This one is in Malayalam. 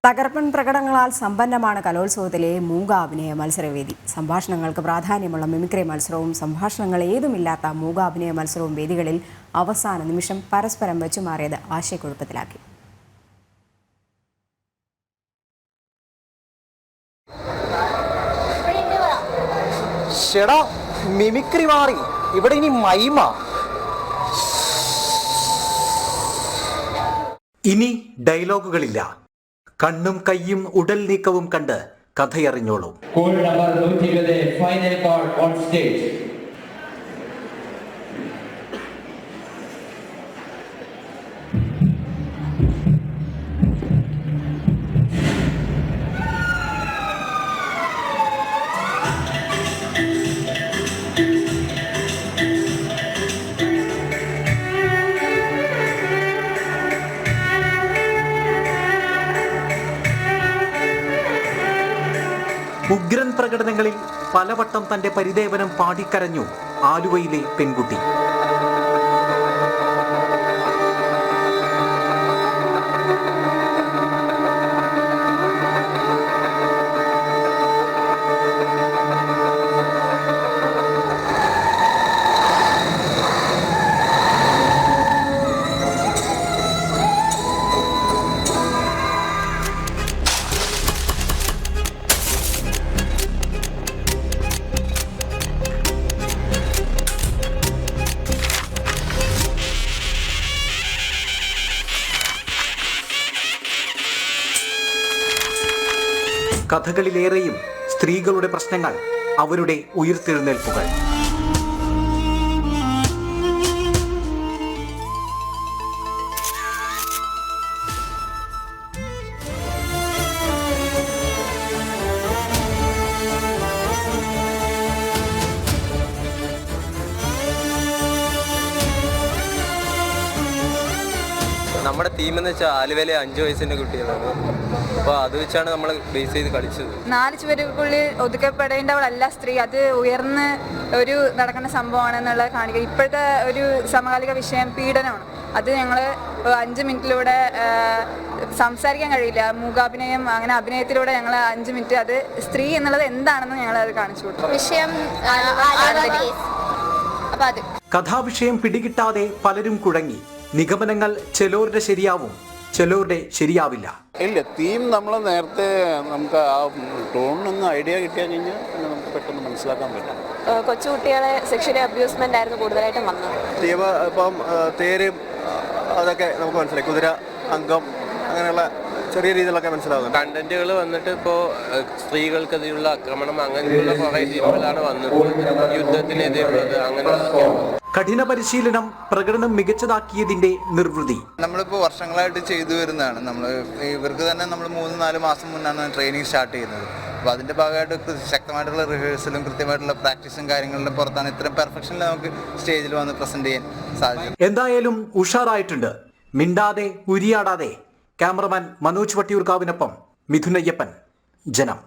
തകർപ്പൻ പ്രകടനങ്ങളാൽ സമ്പന്നമാണ് കലോത്സവത്തിലെ മൂകാഭിനയ മത്സരവേദി. സംഭാഷണങ്ങൾക്ക് പ്രാധാന്യമുള്ള മിമിക്രി മത്സരവും സംഭാഷണങ്ങൾ ഏതുമില്ലാത്ത മൂകാഭിനയ മത്സരവും വേദികളിൽ അവസാന നിമിഷം പരസ്പരം വെച്ചുമാറിയത് ആശയക്കുഴപ്പത്തിലാക്കി. മിമിക്രി മാറി, ഇവിടെ ഇനി മൈമ. ഇനി ഡയലോഗുകളില്ല. കണ്ണും കയ്യും ഉടൽ നീക്കവും കണ്ട് കഥയറിഞ്ഞോളൂ. ഉഗ്രൻ പ്രകടനങ്ങളിൽ പലവട്ടം തന്റെ പരിദേവനം പാടിക്കരഞ്ഞു ആലുവയിലെ പെൺകുട്ടി. കഥകളിലേറെയും സ്ത്രീകളുടെ പ്രശ്നങ്ങൾ, അവരുടെ ഉയിർത്തെഴുന്നേൽപ്പുകൾ. നമ്മുടെ ടീം എന്ന് വെച്ചാൽ ആലുവയിലെ 5 വയസ്സിൻ്റെ കുട്ടികളാണ്. അപ്പോൾ അത് വെച്ചാണ് നമ്മൾ ബേസ് ചെയ്ത് കളിച്ചത്. 4 ചുവരുകൾക്കുള്ളിൽ ഒതുക്കപ്പെടേണ്ടവളല്ല സ്ത്രീ, അത് ഉയർന്ന് ഒരു നടക്കുന്ന സംഭവമാണെന്നുള്ളത് കാണിക്കുക. ഇപ്പോഴത്തെ ഒരു സമകാലിക വിഷയം പീഡനമാണ്. അത് ഞങ്ങൾ 5 മിനിറ്റിലൂടെ സംസാരിക്കാൻ കഴിയില്ല. മൂകാഭിനയം, അങ്ങനെ അഭിനയത്തിലൂടെ ഞങ്ങൾ 5 മിനിറ്റ് അത് സ്ത്രീ എന്നുള്ളത് എന്താണെന്ന് ഞങ്ങൾ അത് കാണിച്ചു കൊടുത്തു. വിഷയം കഥാവിഷയം പിടികിട്ടാതെ പലരും കുഴങ്ങി. നിഗമനങ്ങൾ ചിലരുടെ ശരിയാവും, ചിലരുടെ ശരിയാവില്ല. ഇല്ല, തീം നമ്മൾ നേരത്തെ നമുക്ക് ആ ടോണിനൊന്ന് ഐഡിയ കിട്ടിയാൽ കഴിഞ്ഞാൽ നമുക്ക് പെട്ടെന്ന് മനസ്സിലാക്കാൻ പറ്റും. കൊച്ചുകുട്ടികളെ സെക്ഷലി അബ്യൂസ്മെന്റ് ആയിരുന്നു കൂടുതലായിട്ടും വന്നത്. തീം ഇപ്പം തേര് അതൊക്കെ നമുക്ക് മനസ്സിലായി. കുതിര, അംഗം, അങ്ങനെയുള്ള ചെറിയ രീതിയിലൊക്കെ മനസ്സിലാവുന്നു. കണ്ടന്റുകൾ വന്നിട്ട് ഇപ്പോൾ സ്ത്രീകൾക്കെതിരെയുള്ള ആക്രമണം, അങ്ങനെയുള്ള കുറേ തീമുകളാണ് വന്നത്. യുദ്ധത്തിനെതിരുള്ളത്, അങ്ങനെയുള്ള കഠിന പരിശീലനം പ്രകടനം മികച്ചതാക്കിയതിന്റെ നിർവൃതി. നമ്മളിപ്പോൾ വർഷങ്ങളായിട്ട് ചെയ്തു വരുന്നതാണ്. ഇവർക്ക് തന്നെ നമ്മൾ 3-4 മാസം മുന്നാണ് ട്രെയിനിങ് സ്റ്റാർട്ട് ചെയ്യുന്നത്. അപ്പോൾ അതിൻ്റെ ഭാഗമായിട്ട് ശക്തമായിട്ടുള്ള റിഹേഴ്സലും കൃത്യമായിട്ടുള്ള പ്രാക്ടീസും കാര്യങ്ങളുടെ പുറത്താണ് ഇത്രയും പെർഫെക്ഷനിൽ നമുക്ക് സ്റ്റേജിൽ വന്ന് പ്രസന്റ് ചെയ്യാൻ സാധിക്കും. എന്തായാലും ഉഷാറായിട്ടുണ്ട്. മിണ്ടാതെ ഉരിയാടാതെ. ക്യാമറമാൻ മനോജ് വട്ടിയൂർക്കാവിനൊപ്പം മിഥുനയ്യപ്പൻ, ജനം.